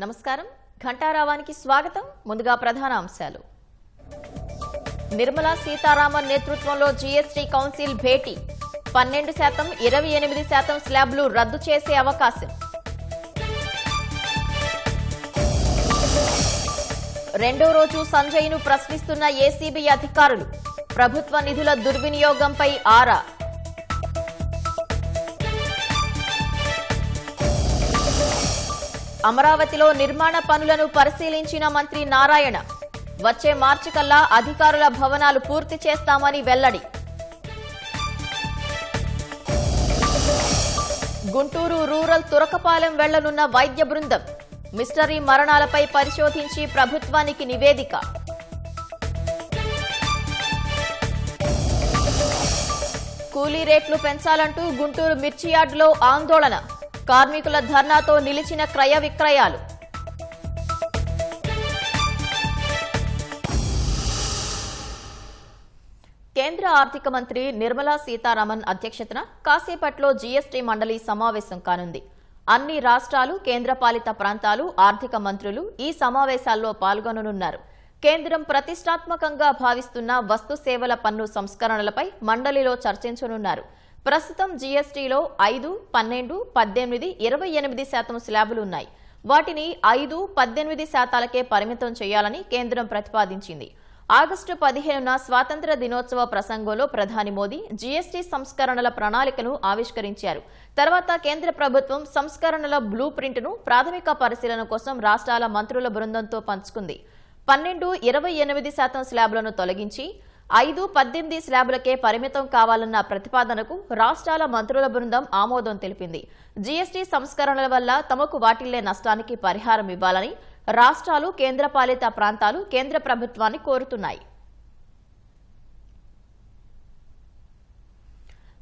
నమస్కారం ఘంటారావానికి స్వాగతం. ముందుగా ప్రధాన అంశాలు. నిర్మలా సీతారామన్ నేతృత్వంలో జీఎస్టీ కౌన్సిల్ భేటీ. 12%, 28% స్లాబ్లు రద్దు చేసే అవకాశం. రెండో రోజు సంజయ్ను ప్రశ్నిస్తున్న ఏసీబీ అధికారులు. ప్రభుత్వ నిధుల దుర్వినియోగంపై ఆరా. అమరావతిలో నిర్మాణ పనులను పరిశీలించిన మంత్రి నారాయణ. వచ్చే మార్చి కల్లా అధికారుల భవనాలు పూర్తి చేస్తామని వెల్లడి. గుంటూరు రూరల్ తురకపాలెం వెళ్లనున్న వైద్య బృందం. మిస్టరీ మరణాలపై పరిశోధించి ప్రభుత్వానికి నివేదిక. కూలీ రేట్లు పెంచాలంటూ గుంటూరు మిర్చి యార్డులో ఆందోళన. కార్మికుల ధర్నాతో నిలిచిన క్రయ విక్రయాలు. కేంద్ర ఆర్థిక మంత్రి నిర్మలా సీతారామన్ అధ్యక్షతన కాసేపట్లో జీఎస్టీ మండలి సమావేశం కానుంది. అన్ని రాష్ట్రాలు, కేంద్రపాలిత ప్రాంతాలు ఆర్థిక మంత్రులు ఈ సమావేశాల్లో పాల్గొననున్నారు. కేంద్రం ప్రతిష్టాత్మకంగా భావిస్తున్న వస్తు సేవల పన్ను సంస్కరణలపై మండలిలో చర్చించనున్నారు. ప్రస్తుతం జీఎస్టీలో 5, 12, 18, 28% స్లాబులున్నాయి. వాటిని 5, 18% పరిమితం చేయాలని కేంద్రం ప్రతిపాదించింది. ఆగస్టు 15న స్వాతంత్ర్య దినోత్సవ ప్రసంగంలో ప్రధాని మోదీ జీఎస్టీ సంస్కరణల ప్రణాళికను ఆవిష్కరించారు. తర్వాత కేంద్ర ప్రభుత్వం సంస్కరణల బ్లూ ప్రింట్ను ప్రాథమిక పరిశీలన కోసం రాష్ట్రాల మంత్రుల బృందంతో పంచుకుంది. 12, 28% స్లాబులను తొలగించి 5, 18 స్లాబులకే పరిమితం కావాలన్న ప్రతిపాదనకు రాష్ట్రాల మంత్రుల బృందం ఆమోదం తెలిపింది. జీఎస్టీ సంస్కరణల వల్ల తమకు వాటిల్లే నష్టానికి పరిహారం ఇవ్వాలని రాష్ట్రాలు, కేంద్రపాలిత ప్రాంతాలు కేంద్ర ప్రభుత్వాన్ని కోరుతున్నాయి.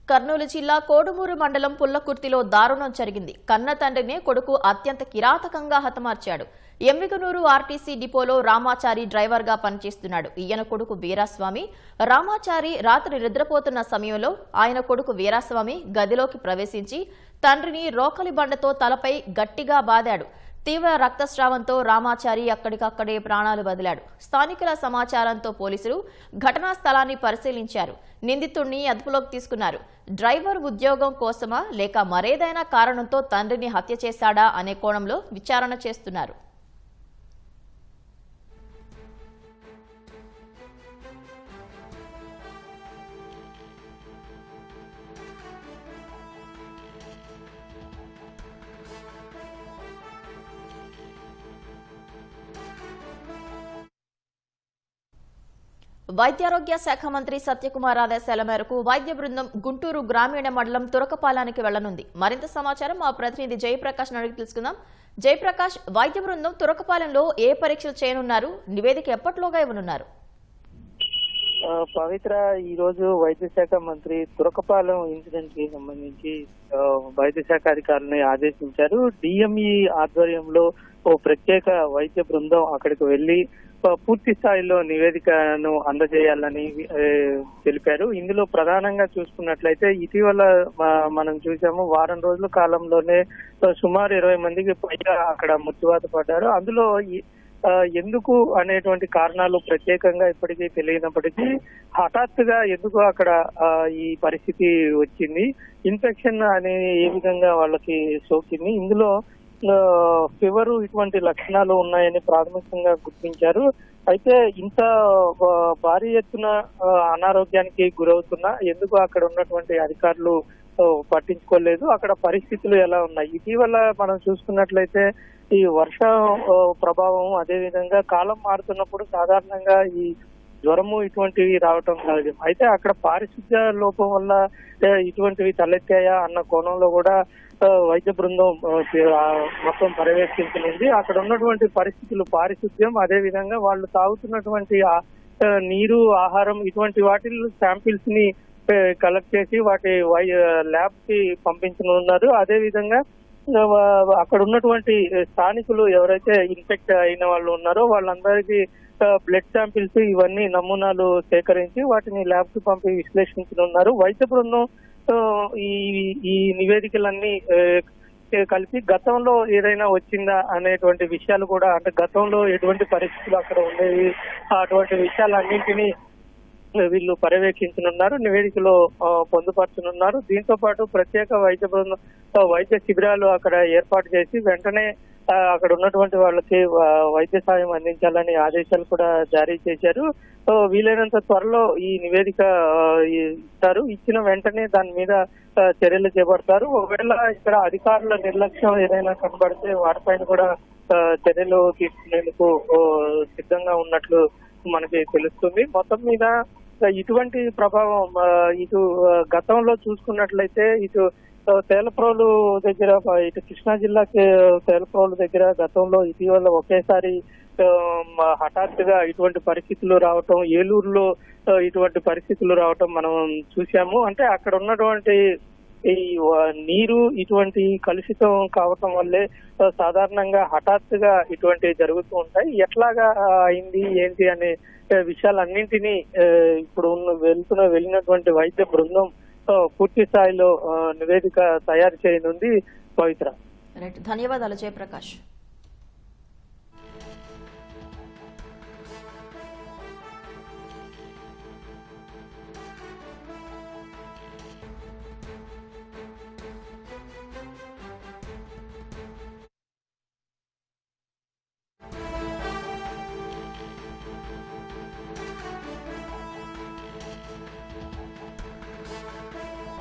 కర్నూలు జిల్లా కోడుమూరు మండలం పుల్లకుర్తిలో దారుణం జరిగింది. కన్న తండ్రినే కొడుకు అత్యంత కిరాతకంగా హతమార్చాడు. ఎమ్మిగనూరు ఆర్టీసీ డిపోలో రామాచారి డ్రైవర్ గా పనిచేస్తున్నాడు. ఈయన కొడుకు వీరాస్వామి. రామాచారి రాత్రి నిద్రపోతున్న సమయంలో ఆయన కొడుకు వీరాస్వామి గదిలోకి ప్రవేశించి తండ్రిని రోకలి బండతో తలపై గట్టిగా బాదాడు. తీవ్ర రక్తస్రావంతో రామాచారి అక్కడికక్కడే ప్రాణాలు వదిలాడు. స్థానికుల సమాచారంతో పోలీసులు ఘటనా స్థలాన్ని పరిశీలించారు. నిందితుడిని అదుపులోకి తీసుకున్నారు. డ్రైవర్ ఉద్యోగం కోసమా లేక మరేదైనా కారణంతో తండ్రిని హత్య చేశాడా అనే కోణంలో విచారణ చేస్తున్నారు. వైద్యారోగ్య శాఖ మంత్రి సత్యకుమార్ ఆదేశాల మేరకు వైద్య బృందం గుంటూరు గ్రామీణ మండలం తురకపాలానికి వెళ్లనుంది. మరింత సమాచారం మా ప్రతినిధి జయప్రకాష్ అడిగి తెలుసుకుందాం. జయప్రకాష్, వైద్య బృందం తురకపాలెంలో ఏ పరీక్షలు చేయనున్నారు? నివేదిక ఎప్పటిలోగా ఇవ్వనున్నారు? పవిత్ర, ఈ రోజు వైద్య శాఖ మంత్రి తురకపాలెం ఇన్సిడెంట్ కి సంబంధించి వైద్య శాఖ అధికారులను ఆదేశించారు. డిఎంఈ ఆధ్వర్యంలో ఓ ప్రత్యేక వైద్య బృందం అక్కడికి వెళ్లి పూర్తి స్థాయిలో నివేదికను అందజేయాలని తెలిపారు. ఇందులో ప్రధానంగా చూసుకున్నట్లయితే ఇటీవల మనం చూసాము, వారం రోజుల కాలంలోనే సుమారు 20 మందికి పైగా అక్కడ మృత్యువాత పడ్డారు. అందులో ఎందుకు అనేటువంటి కారణాలు ప్రత్యేకంగా ఇప్పటికీ తెలియనప్పటికీ హఠాత్తుగా ఎందుకు అక్కడ ఈ పరిస్థితి వచ్చింది, ఇన్ఫెక్షన్ అనే ఏ విధంగా వాళ్ళకి సోకింది, ఇందులో ఫీవర్ ఇటువంటి లక్షణాలు ఉన్నాయని ప్రాథమికంగా గుర్తించారు. అయితే ఇంత భారీ ఎత్తున అనారోగ్యానికి గురవుతున్నా ఎందుకు అక్కడ ఉన్నటువంటి అధికారులు పట్టించుకోలేదు, అక్కడ పరిస్థితులు ఎలా ఉన్నాయి? ఇటీవల మనం చూసుకున్నట్లయితే ఈ వర్షం ప్రభావం, అదేవిధంగా కాలం మారుతున్నప్పుడు సాధారణంగా ఈ జ్వరము ఇటువంటివి రావటం సహజం. అయితే అక్కడ పారిశుద్ధ్య లోపం వల్ల ఇటువంటివి తలెత్తాయా అన్న కోణంలో కూడా వైద్య బృందం మొత్తం పర్యవేక్షించనుంది. అక్కడ ఉన్నటువంటి పరిస్థితులు, పారిశుద్ధ్యం, అదేవిధంగా వాళ్ళు తాగుతున్నటువంటి నీరు, ఆహారం ఇటువంటి వాటి శాంపిల్స్ ని కలెక్ట్ చేసి వాటి ల్యాబ్ కి పంపించనున్నారు. అదేవిధంగా అక్కడ ఉన్నటువంటి స్థానికులు ఎవరైతే ఇన్ఫెక్ట్ అయిన వాళ్ళు ఉన్నారో వాళ్ళందరికీ బ్లడ్ శాంపిల్స్ ఇవన్నీ నమూనాలు సేకరించి వాటిని ల్యాబ్ కి పంపి విశ్లేషించనున్నారు. వైద్య బృందం ఈ నివేదికలన్నీ కలిపి గతంలో ఏదైనా వచ్చిందా అనేటువంటి విషయాలు కూడా, అంటే గతంలో ఎటువంటి పరిస్థితులు అక్కడ ఉండేవి, అటువంటి విషయాలన్నింటినీ వీళ్ళు పర్యవేక్షించనున్నారు, నివేదికలో పొందుపరచనున్నారు. దీంతో పాటు ప్రత్యేక వైద్య శిబిరాలు అక్కడ ఏర్పాటు చేసి వెంటనే అక్కడ ఉన్నటువంటి వాళ్ళకి వైద్య సాయం అందించాలని ఆదేశాలు కూడా జారీ చేశారు. వీలైనంత త్వరలో ఈ నివేదిక ఇస్తారు. ఇచ్చిన వెంటనే దాని మీద చర్యలు చేపడతారు. ఒకవేళ ఇక్కడ అధికారుల నిర్లక్ష్యం ఏదైనా కనబడితే వాటిపైన కూడా చర్యలు తీసుకునేందుకు సిద్ధంగా ఉన్నట్లు మనకి తెలుస్తుంది. మొత్తం మీద ఇటువంటి ప్రభావం ఇటు గతంలో చూసుకున్నట్లయితే ఇటు తేలప్రోలు దగ్గర, ఇటు కృష్ణా జిల్లా తేలప్రోలు దగ్గర గతంలో ఇటీవల ఒకేసారి హఠాత్తుగా ఇటువంటి పరిస్థితులు రావటం, ఏలూరులో ఇటువంటి పరిస్థితులు రావటం మనం చూసాము. అంటే అక్కడ ఉన్నటువంటి ఈ నీరు ఇటువంటి కలుషితం కావటం వల్లే సాధారణంగా హఠాత్తుగా ఇటువంటి జరుగుతూ ఉంటాయి. ఎట్లాగా అయింది ఏంటి అనే విషయాలన్నింటినీ ఇప్పుడు వెళ్ళినటువంటి వైద్య బృందం పూర్తి స్థాయిలో నివేదిక తయారు చేయనుంది. పవిత్ర. ధన్యవాదాలు జయప్రకాష్.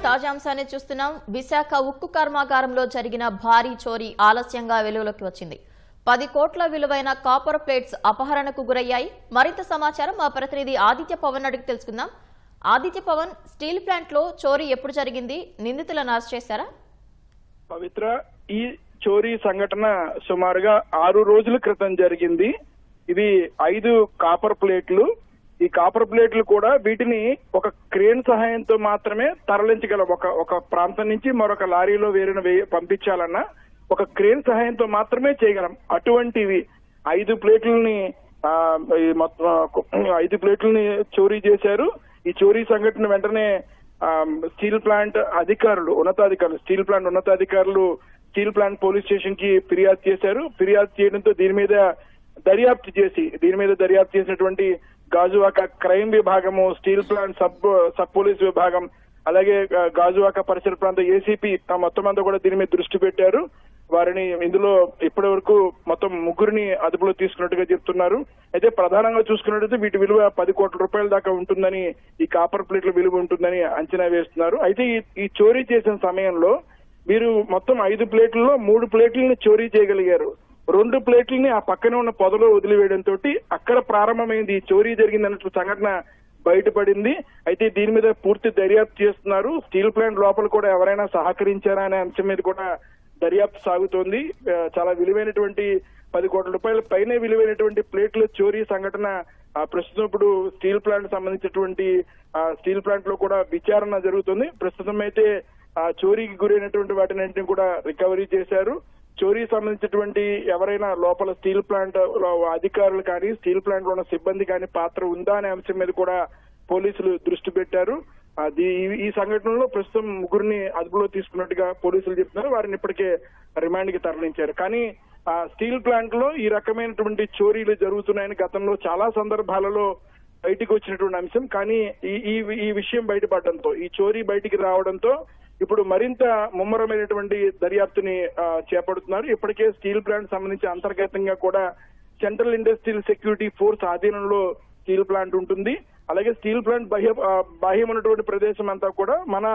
తాజా అంశాన్ని చూస్తున్నాం. విశాఖ ఉక్కు కర్మాగారంలో జరిగిన భారీ చోరీ ఆలస్యంగా వెలుగులోకి వచ్చింది. 10 కోట్ల విలువైన కాపర్ ప్లేట్స్ అపహరణకు గురయ్యాయి. మరింత సమాచారం మా ప్రతినిధి ఆదిత్య పవన్ అడిగి తెలుసుకుందాం. ఆదిత్య పవన్, స్టీల్ ప్లాంట్ లో చోరీ ఎప్పుడు జరిగింది? నిందితులను అరెస్ట్ చేశారా? పవిత్ర, ఈ చోరీ సంఘటన సుమారుగా 6 రోజుల క్రితం జరిగింది. ఇవి 5 కాపర్ ప్లేట్లు. ఈ కాపర్ ప్లేట్లు కూడా వీటిని ఒక క్రేన్ సహాయంతో మాత్రమే తరలించగలం. ఒక ప్రాంతం నుంచి మరొక లారీలో పంపించాలన్నా ఒక క్రేన్ సహాయంతో మాత్రమే చేయగలం. అటువంటివి 5 ప్లేట్లని మొత్తం 5 ప్లేట్లని చోరీ చేశారు. ఈ చోరీ సంఘటన వెంటనే స్టీల్ ప్లాంట్ ఉన్నతాధికారులు స్టీల్ ప్లాంట్ పోలీస్ స్టేషన్ కి ఫిర్యాదు చేశారు. ఫిర్యాదు చేయడంతో దీని మీద దర్యాప్తు చేసినటువంటి గాజువాక క్రైమ్ విభాగము, స్టీల్ ప్లాంట్ సబ్ పోలీస్ విభాగం, అలాగే గాజువాక పరిసర ప్రాంత ఏసీపీ మొత్తం అంతా కూడా దీని మీద దృష్టి పెట్టారు. వారిని ఇందులో ఇప్పటి వరకు మొత్తం 3 అదుపులో తీసుకున్నట్టుగా చెప్తున్నారు. అయితే ప్రధానంగా చూసుకున్నట్టయితే వీటి విలువ 10 కోట్ల రూపాయల దాకా ఉంటుందని, ఈ కాపర్ ప్లేట్ల విలువ ఉంటుందని అంచనా వేస్తున్నారు. అయితే ఈ చోరీ చేసిన సమయంలో వీరు మొత్తం 5 ప్లేట్లలో 3 ప్లేట్లని చోరీ చేయగలిగారు. 2 ప్లేట్లని ఆ పక్కనే ఉన్న పొదలో వదిలివేయడంతో అక్కడ ప్రారంభమైంది ఈ చోరీ జరిగిందన్నట్టు సంఘటన బయటపడింది. అయితే దీని మీద పూర్తి దర్యాప్తు చేస్తున్నారు. స్టీల్ ప్లాంట్ లోపల కూడా ఎవరైనా సహకరించారా అనే అంశం మీద కూడా దర్యాప్తు సాగుతోంది. చాలా విలువైనటువంటి 10 కోట్ల రూపాయల పైనే విలువైనటువంటి ప్లేట్ల చోరీ సంఘటన ప్రస్తుతం ఇప్పుడు స్టీల్ ప్లాంట్ సంబంధించినటువంటి స్టీల్ ప్లాంట్ లో కూడా విచారణ జరుగుతుంది. ప్రస్తుతం అయితే చోరీకి గురైనటువంటి వాటిని కూడా రికవరీ చేశారు. చోరీ సంబంధించినటువంటి ఎవరైనా లోపల స్టీల్ ప్లాంట్ అధికారులు కానీ స్టీల్ ప్లాంట్ లో ఉన్న సిబ్బంది కానీ పాత్ర ఉందా అనే అంశం మీద కూడా పోలీసులు దృష్టి పెట్టారు. ఈ సంఘటనలో ప్రస్తుతం 3 అదుపులో తీసుకున్నట్టుగా పోలీసులు చెప్తున్నారు. వారిని ఇప్పటికే రిమాండ్ కి తరలించారు. కానీ స్టీల్ ప్లాంట్ లో ఈ రకమైనటువంటి చోరీలు జరుగుతున్నాయని గతంలో చాలా సందర్భాలలో బయటికి వచ్చినటువంటి అంశం. కానీ ఈ విషయం బయటపడడంతో, ఈ చోరీ బయటికి రావడంతో ఇప్పుడు మరింత ముమ్మరమైనటువంటి దర్యాప్తుని చేపడుతున్నారు. ఇప్పటికే స్టీల్ ప్లాంట్ సంబంధించి అంతర్గతంగా కూడా సెంట్రల్ ఇండస్ట్రియల్ సెక్యూరిటీ ఫోర్స్ ఆధీనంలో స్టీల్ ప్లాంట్ ఉంటుంది. అలాగే స్టీల్ ప్లాంట్ బాహ్యం ఉన్నటువంటి ప్రదేశం అంతా కూడా మన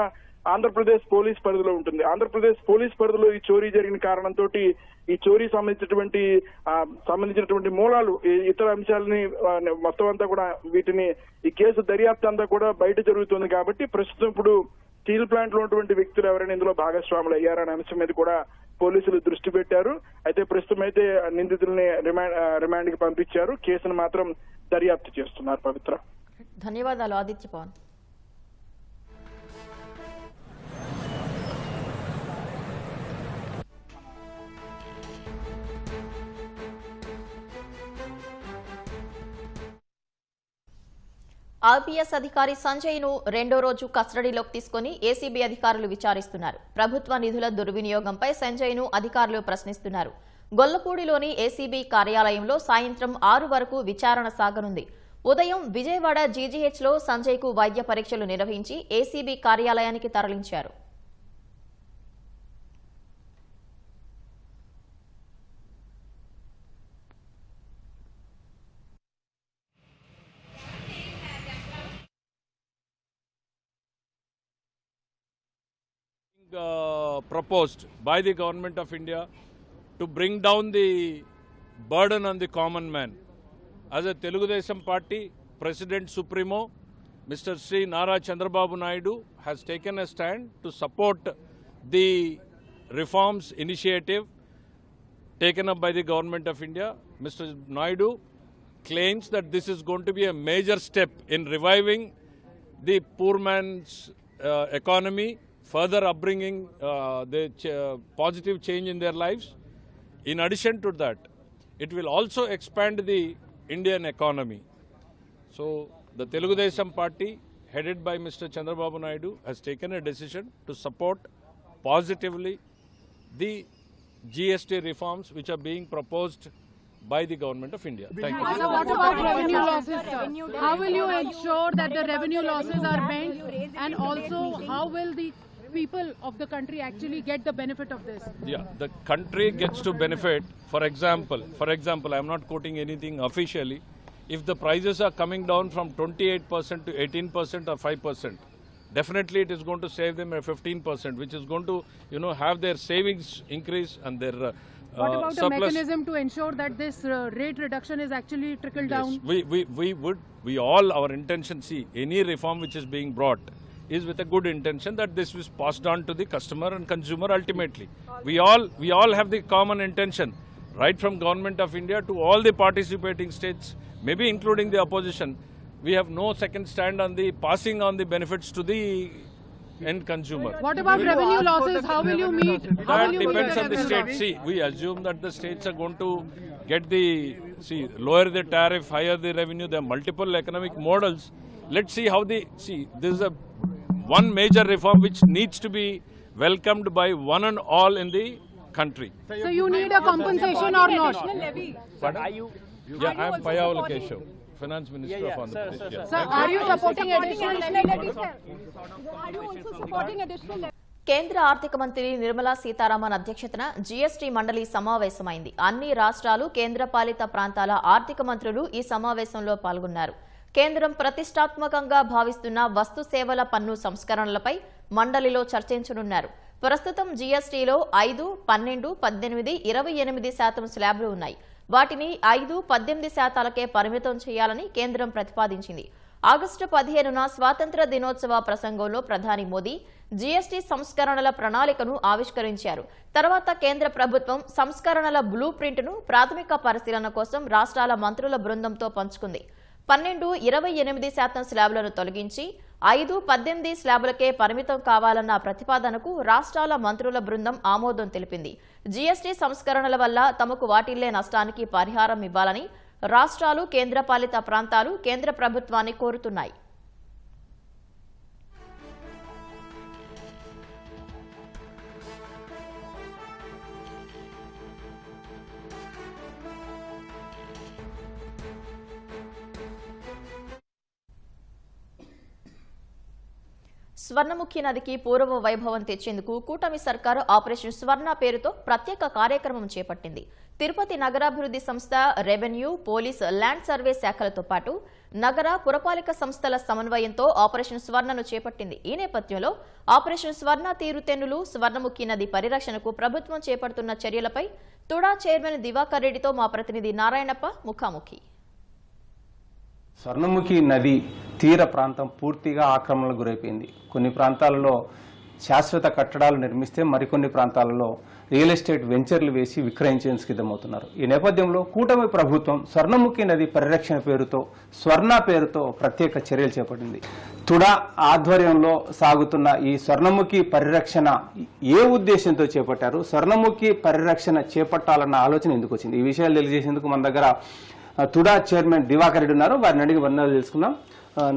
ఆంధ్రప్రదేశ్ పోలీస్ పరిధిలో ఉంటుంది. ఆంధ్రప్రదేశ్ పోలీస్ పరిధిలో ఈ చోరీ జరిగిన కారణంతో ఈ చోరీ సంబంధించినటువంటి మూలాలు, ఇతర అంశాలని మొత్తం అంతా కూడా వీటిని ఈ కేసు దర్యాప్తు అంతా కూడా బయట జరుగుతుంది. కాబట్టి ప్రస్తుతం ఇప్పుడు స్టీల్ ప్లాంట్ లో ఉన్నటువంటి వ్యక్తులు ఎవరైనా ఇందులో భాగస్వాములు అయ్యారనే అంశం మీద కూడా పోలీసులు దృష్టి పెట్టారు. అయితే ప్రస్తుతం అయితే నిందితుల్ని రిమాండ్ కి పంపించారు. కేసును మాత్రం దర్యాప్తు చేస్తున్నారు. పవిత్ర, ధన్యవాదాలు ఆదిత్య పవన్. ఆర్పీఎస్ అధికారి సంజయ్ ను రెండో రోజు కస్టడీలోకి తీసుకుని ఏసీబీ అధికారులు విచారిస్తున్నారు. ప్రభుత్వ నిధుల దుర్వినియోగంపై సంజయ్ ను అధికారులు ప్రశ్నిస్తున్నారు. గొల్లపూడిలోని ఏసీబీ కార్యాలయంలో సాయంత్రం 6 వరకు విచారణ సాగనుంది. ఉదయం విజయవాడ జీజీహెచ్లో సంజయ్ కు వైద్య పరీక్షలు నిర్వహించి ఏసీబీ కార్యాలయానికి తరలించారు. Proposed by the government of India to bring down the burden on the common man. As a Telugu Desam Party President Supremo, Mr. Sri Nara Chandrababu Naidu has taken a stand to support the reforms initiative taken up by the government of India. Mr. Naidu claims that this is going to be a major step in reviving the poor man's economy, further upbringing the positive change in their lives. In addition to that, it will also expand the Indian economy. So, the Telugu Desam Party, headed by Mr. Chandrababu Naidu, has taken a decision to support positively the GST reforms which are being proposed by the government of India. Thank you. So what about revenue losses, sir? How will you ensure that the revenue losses are met, and also how will the people of the country actually get the benefit of this? Yeah, the country gets to benefit. For example, I am not quoting anything officially. If the prices are coming down from 28% to 18% or 5%, definitely it is going to save them a 15%, which is going to, have their savings increase and their What about surplus. a mechanism to ensure that this rate reduction is actually trickled down? We all, our intention, see, any reform which is being brought is with a good intention that this is passed on to the customer and consumer ultimately. We all have the common intention, right from government of India to all the participating states, maybe including the opposition. We have no second stand on the passing on the benefits to the end consumer. What about revenue losses? How will you meet? That depends on the state. See, we assume that the states are going to get lower the tariff, higher the revenue. There are multiple economic models. Let's see how this is one major reform which needs to be welcomed by one and all in the country. So you need a compensation or not? Yeah, I am Payawal Keshav, Finance Minister of Andhra Pradesh. Yeah. Sir, are you supporting additional levies? Are you also supporting additional levies? కేంద్ర ఆర్థిక మంత్రి నిర్మలా సీతారామన్ అధ్యక్షతన GST మండలి సమావేశమైంది. అన్ని రాష్ట్రాలు, కేంద్రపాలిత ప్రాంతాల ఆర్థిక మంత్రులు ఈ సమావేశంలో పాల్గొన్నారు. కేంద్రం ప్రతిష్టాత్మకంగా భావిస్తున్న వస్తు సేవల పన్ను సంస్కరణలపై మండలిలో చర్చించనున్నారు. ప్రస్తుతం జీఎస్టీలో 5, 12, 18, 28% స్లాబ్లు ఉన్నాయి. వాటిని 5, 18% పరిమితం చేయాలని కేంద్రం ప్రతిపాదించింది. ఆగస్టు 15న స్వాతంత్ర దినోత్సవ ప్రసంగంలో ప్రధాని మోదీ జీఎస్టీ సంస్కరణల ప్రణాళికను ఆవిష్కరించారు. తర్వాత కేంద్ర ప్రభుత్వం సంస్కరణల బ్లూ ప్రింట్ను ప్రాథమిక పరిశీలన కోసం రాష్ట్రాల మంత్రుల బృందంతో పంచుకుంది. 12, 28% స్లాబ్లను తొలగించి 5, 18 స్లాబులకే పరిమితం కావాలన్న ప్రతిపాదనకు రాష్ట్రాల మంత్రుల బృందం ఆమోదం తెలిపింది. జీఎస్టీ సంస్కరణల వల్ల తమకు వాటిల్లే నష్టానికి పరిహారం ఇవ్వాలని రాష్ట్రాలు, కేంద్రపాలిత ప్రాంతాలు కేంద్ర ప్రభుత్వాన్ని కోరుతున్నాయి. స్వర్ణముఖి నదికి పూర్వ వైభవం తెచ్చేందుకు కూటమి సర్కారు ఆపరేషన్ స్వర్ణ పేరుతో ప్రత్యేక కార్యక్రమం చేపట్టింది. తిరుపతి నగరాభివృద్ధి సంస్థ, రెవెన్యూ, పోలీస్, ల్యాండ్ సర్వే శాఖలతో పాటు నగర పురపాలిక సంస్థల సమన్వయంతో ఆపరేషన్ స్వర్ణను చేపట్టింది. ఈ నేపథ్యంలో ఆపరేషన్ స్వర్ణ తీరుతెన్నులు, స్వర్ణముఖి నది పరిరక్షణకు ప్రభుత్వం చేపడుతున్న చర్యలపై తుడా చైర్మన్ దివాకర్ రెడ్డితో మా ప్రతినిధి నారాయణప్ప ముఖాముఖి. స్వర్ణముఖి నది తీర ప్రాంతం పూర్తిగా ఆక్రమణకు గురైపోయింది. కొన్ని ప్రాంతాలలో శాశ్వత కట్టడాలు నిర్మిస్తే మరికొన్ని ప్రాంతాలలో రియల్ ఎస్టేట్ వెంచర్లు వేసి విక్రయించేందుకు సిద్ధమవుతున్నారు. ఈ నేపథ్యంలో కూటమి ప్రభుత్వం స్వర్ణముఖి నది పరిరక్షణ పేరుతో, స్వర్ణ పేరుతో ప్రత్యేక చర్యలు చేపట్టింది. తుడా ఆధ్వర్యంలో సాగుతున్న ఈ స్వర్ణముఖి పరిరక్షణ ఏ ఉద్దేశంతో చేపట్టారు, స్వర్ణముఖి పరిరక్షణ చేపట్టాలన్న ఆలోచన ఎందుకు వచ్చింది, ఈ విషయాలు తెలియజేసేందుకు మన దగ్గర తుడా చైర్మన్ దివాకర్ రెడ్డి ఉన్నారు. వారిని అడిగి వర్ణాలు తెలుసుకుందాం.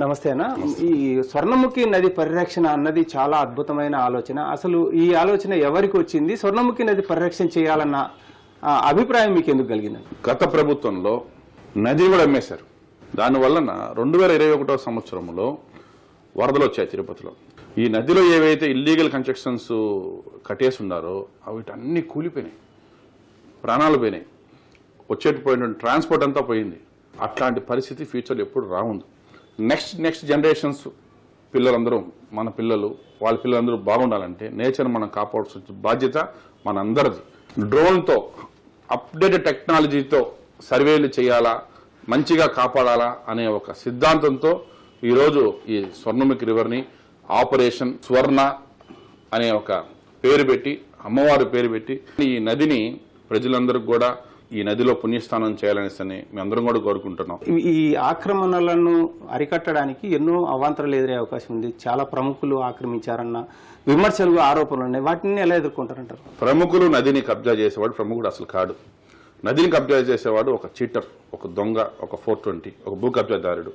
నమస్తే అన్న. ఈ స్వర్ణముఖి నది పరిరక్షణ అన్నది చాలా అద్భుతమైన ఆలోచన. అసలు ఈ ఆలోచన ఎవరికి వచ్చింది? స్వర్ణముఖి నది పరిరక్షణ చేయాలన్న అభిప్రాయం మీకు ఎందుకు కలిగింది? గత ప్రభుత్వంలో నది కూడా అమ్మేశారు. దానివలన 2021 సంవత్సరంలో వరదలు వచ్చాయి తిరుపతిలో. ఈ నదిలో ఏవైతే ఇల్లీగల్ కన్స్ట్రక్షన్స్ కట్టేసి ఉన్నారో వీటన్నీ కూలిపోయినాయి, ప్రాణాలు పోయినాయి, వచ్చేటిపోయిన ట్రాన్స్పోర్ట్ అంతా పోయింది. అట్లాంటి పరిస్థితి ఫ్యూచర్లో ఎప్పుడు రావుంది. నెక్స్ట్ జనరేషన్స్ పిల్లలందరూ, మన పిల్లలు, వాళ్ళ పిల్లలందరూ బాగుండాలంటే నేచర్ మనం కాపాడాల్సిన బాధ్యత మనందరిది. డ్రోన్తో అప్డేటెడ్ టెక్నాలజీతో సర్వేలు చేయాలా, మంచిగా కాపాడాలా అనే ఒక సిద్ధాంతంతో ఈరోజు ఈ స్వర్ణముఖి రివర్ని ఆపరేషన్ స్వర్ణ అనే ఒక పేరు పెట్టి, అమ్మవారి పేరు పెట్టి ఈ నదిని ప్రజలందరికీ కూడా ఈ నదిలో పుణ్యస్నానం చేయాలనేసి మేము అందరం కూడా కోరుకుంటున్నాం. ఈ ఆక్రమణలను అరికట్టడానికి ఎన్నో అవాంతరాలు ఎదురే అవకాశం ఉంది. చాలా ప్రముఖులు ఆక్రమించారన్న విమర్శలు, ఆరోపణలు ఉన్నాయి. వాటిని ఎలా ఎదుర్కొంటారంటారు? ప్రముఖులు నదిని కబ్జా చేసేవాడు ప్రముఖుడు అసలు కాడు. నదిని కబ్జా చేసేవాడు ఒక చీటర్, ఒక దొంగ, ఒక 420, ఒక భూ కబ్జాదారుడు.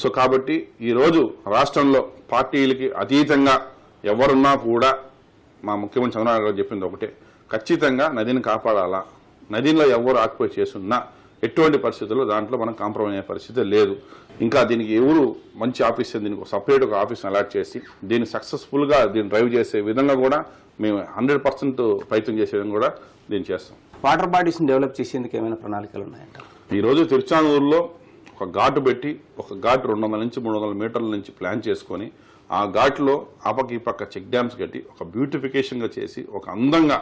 సో కాబట్టి ఈరోజు రాష్ట్రంలో పార్టీలకి అతీతంగా ఎవరున్నా కూడా మా ముఖ్యమంత్రి చంద్రబాబు గారు చెప్పింది ఒకటే, ఖచ్చితంగా నదిని కాపాడాలా. నదిలో ఎవరు ఆక్యుపై చేస్తున్నా ఎటువంటి పరిస్థితుల్లో దాంట్లో మనం కాంప్రమైజ్ అయ్యే పరిస్థితి లేదు. ఇంకా దీనికి ఎవరు మంచి ఆఫీసర్, దీనికి సపరేట్ ఒక ఆఫీస్ని అలాట్ చేసి దీన్ని సక్సెస్ఫుల్గా దీన్ని డ్రైవ్ చేసే విధంగా కూడా మేము 100% ప్రయత్నం చేసే విధంగా కూడా దీన్ని చేస్తాం. వాటర్ బాడీస్ డెవలప్ చేసేందుకు ఏమైనా ప్రణాళికలు ఉన్నాయంట? ఈరోజు తిరుచానూరులో ఒక ఘాటు పెట్టి, ఒక ఘాటు 200 నుంచి 300 మీటర్ల నుంచి ప్లాన్ చేసుకొని ఆ ఘాట్లో ఆపకి ఈ పక్క చెక్ డ్యామ్స్ కట్టి ఒక బ్యూటిఫికేషన్గా చేసి ఒక అందంగా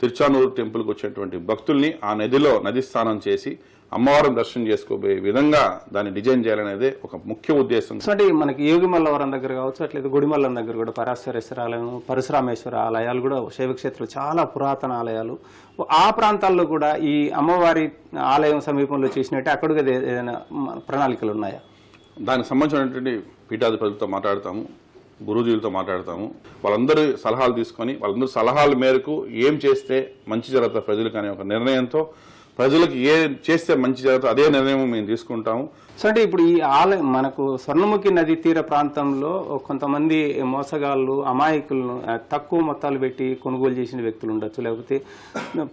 తిరుచానూరు టెంపుల్కి వచ్చేటువంటి భక్తుల్ని ఆ నదిలో నది స్నానం చేసి అమ్మవారిని దర్శనం చేసుకోబోయే విధంగా దాన్ని డిజైన్ చేయాలనేదే ఒక ముఖ్య ఉద్దేశం. అంటే మనకి యోగిమల్లవరం దగ్గర కావచ్చు, అట్లేదు గుడిమల్లం దగ్గర కూడా పరాశరేశ్వర ఆలయం, పరశురామేశ్వర ఆలయాలు కూడా శైవక్షేత్రాలు చాలా పురాతన ఆలయాలు. ఆ ప్రాంతాల్లో కూడా ఈ అమ్మవారి ఆలయం సమీపంలో చేసినట్టే అక్కడ ఏదైనా ప్రణాళికలు ఉన్నాయా? దానికి సంబంధించినటువంటి పీఠాధిపతులతో మాట్లాడతాము, గురూజీలతో మాట్లాడతాము. వాళ్ళందరూ సలహాలు తీసుకొని వాళ్ళందరూ సలహాల మేరకు ఏం చేస్తే మంచి జరుగుతుంది ప్రజలకు అనే ఒక నిర్ణయంతో, ప్రజలకు ఏ చేస్తే మంచి జరుగుతుంది అదే నిర్ణయం మేము తీసుకుంటాము. సో అంటే ఇప్పుడు ఈ ఆలయం మనకు స్వర్ణముఖి నది తీర ప్రాంతంలో కొంతమంది మోసగాళ్ళు, అమాయకులను తక్కువ మొత్తాలు పెట్టి కొనుగోలు చేసిన వ్యక్తులు ఉండొచ్చు, లేకపోతే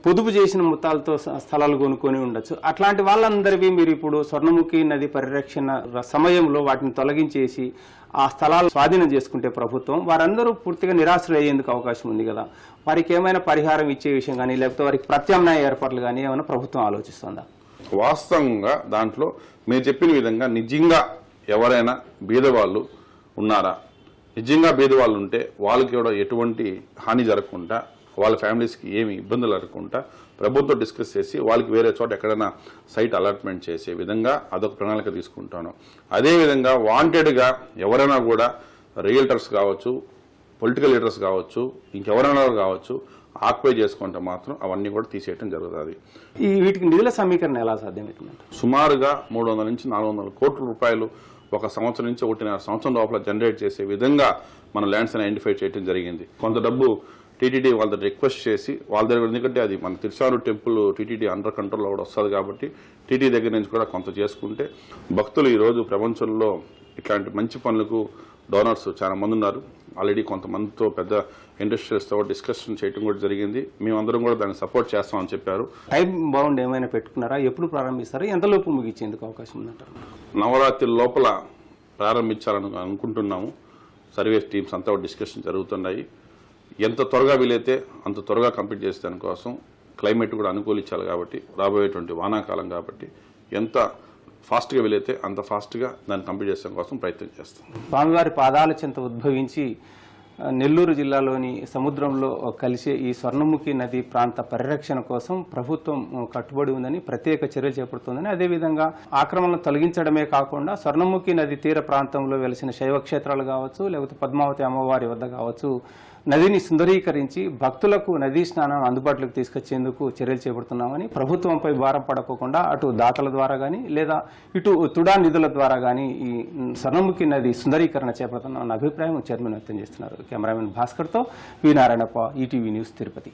పొదుపు చేసిన మొత్తాలతో స్థలాలు కొనుక్కొని ఉండొచ్చు. అట్లాంటి వాళ్ళందరివి మీరు ఇప్పుడు స్వర్ణముఖి నది పరిరక్షణ సమయంలో వాటిని తొలగించేసి ఆ స్థలాలు స్వాధీనం చేసుకుంటే ప్రభుత్వం వారందరూ పూర్తిగా నిరాశ్రయ అయ్యేందుకు అవకాశం ఉంది కదా. వారికి ఏమైనా పరిహారం ఇచ్చే విషయం కానీ, లేకపోతే వారికి ప్రత్యామ్నాయ ఏర్పాట్లు కానీ ఏమైనా ప్రభుత్వం ఆలోచిస్తుందా? వాస్తవంగా దాంట్లో మీరు చెప్పిన విధంగా నిజంగా ఎవరైనా బీదవాళ్ళు ఉన్నారా, నిజంగా బీదవాళ్ళు ఉంటే వాళ్ళకి కూడా ఎటువంటి హాని జరగకుండా, వాళ్ళ ఫ్యామిలీస్కి ఏమి ఇబ్బందులు జరగకుండా ప్రభుత్వం డిస్కస్ చేసి వాళ్ళకి వేరే చోట ఎక్కడైనా సైట్ అలాట్మెంట్ చేసే విధంగా అదొక ప్రణాళిక తీసుకుంటాను. అదేవిధంగా వాంటెడ్గా ఎవరైనా కూడా రియల్టర్స్ కావచ్చు, పొలిటికల్ లీడర్స్ కావచ్చు, ఇంకెవరైనా కావచ్చు ఆక్యుపై చేసుకుంటే మాత్రం అవన్నీ కూడా తీసేయడం జరుగుతుంది. ఈ వీటికి నిధుల సమీకరణ ఎలా సాధ్యమవుతుందంటే సుమారుగా 300 నుంచి 400 కోట్ల రూపాయలు ఒక సంవత్సరం నుంచి 1.5 సంవత్సరం లోపల జనరేట్ చేసే విధంగా మన ల్యాండ్స్ ఐడెంటిఫై చేయడం జరిగింది. కొంత డబ్బు టీటీడీ వాళ్ళ రిక్వెస్ట్ చేసి వాళ్ళ దగ్గర, ఎందుకంటే అది మన తిరుచానూరు టెంపుల్ టీటీడీ అండర్ కంట్రోల్లో కూడా వస్తుంది కాబట్టి టీటీడీ దగ్గర నుంచి కూడా కొంత చేసుకుంటే భక్తులు ఈరోజు ప్రపంచంలో ఇట్లాంటి మంచి పనులకు డోనర్స్ చాలా మంది ఉన్నారు. ఆల్రెడీ కొంతమందితో పెద్ద ఇండస్ట్రియల్స్తో డిస్కషన్ చేయడం కూడా జరిగింది. మేమందరం కూడా దాన్ని సపోర్ట్ చేస్తామని చెప్పారు. టైం బౌండ్ ఏమైనా పెట్టుకున్నారా? ఎప్పుడు ప్రారంభిస్తారా? ఎంతలోపు ముగించేందుకు అవకాశం ఉందంటారు? నవరాత్రి లోపల ప్రారంభించాలని అనుకుంటున్నాము. సర్వీస్ టీమ్స్ అంతా డిస్కషన్ జరుగుతున్నాయి. ఎంత త్వరగా వీలైతే అంత త్వరగా కంప్లీట్ చేసే దానికోసం క్లైమేట్ కూడా అనుకూలించాలి కాబట్టి, రాబోయేటువంటి వానాకాలం కాబట్టి ఎంత ఫాస్ట్గా వీలైతే అంత ఫాస్ట్గా దాన్ని కంప్లీట్ చేసే కోసం ప్రయత్నం చేస్తాం. స్వామివారి పాదాల చెంత ఉద్భవించి నెల్లూరు జిల్లాలోని సముద్రంలో కలిసే ఈ స్వర్ణముఖి నది ప్రాంత పరిరక్షణ కోసం ప్రభుత్వం కట్టుబడి ఉందని, ప్రత్యేక చర్యలు చేపడుతుందని, అదేవిధంగా ఆక్రమణను తొలగించడమే కాకుండా స్వర్ణముఖి నది తీర ప్రాంతంలో వెలిసిన శైవ క్షేత్రాలు కావచ్చు, లేకపోతే పద్మావతి అమ్మవారి వద్ద కావచ్చు, నదిని సుందరీకరించి భక్తులకు నదీ స్నానం అందుబాటులోకి తీసుకొచ్చేందుకు చర్యలు చేపడుతున్నామని, ప్రభుత్వంపై భారం పడకుండా అటు దాతల ద్వారా కానీ లేదా ఇటు తుడా నిధుల ద్వారా కానీ ఈ స్వర్ణముఖి నది సుందరీకరణ చేపడుతున్నామన్న అభిప్రాయం చైర్మన్ వ్యక్తం చేస్తున్నారు. కెమెరామెన్ భాస్కర్తో వి నారాయణప్ప, ఈటీవీ న్యూస్, తిరుపతి.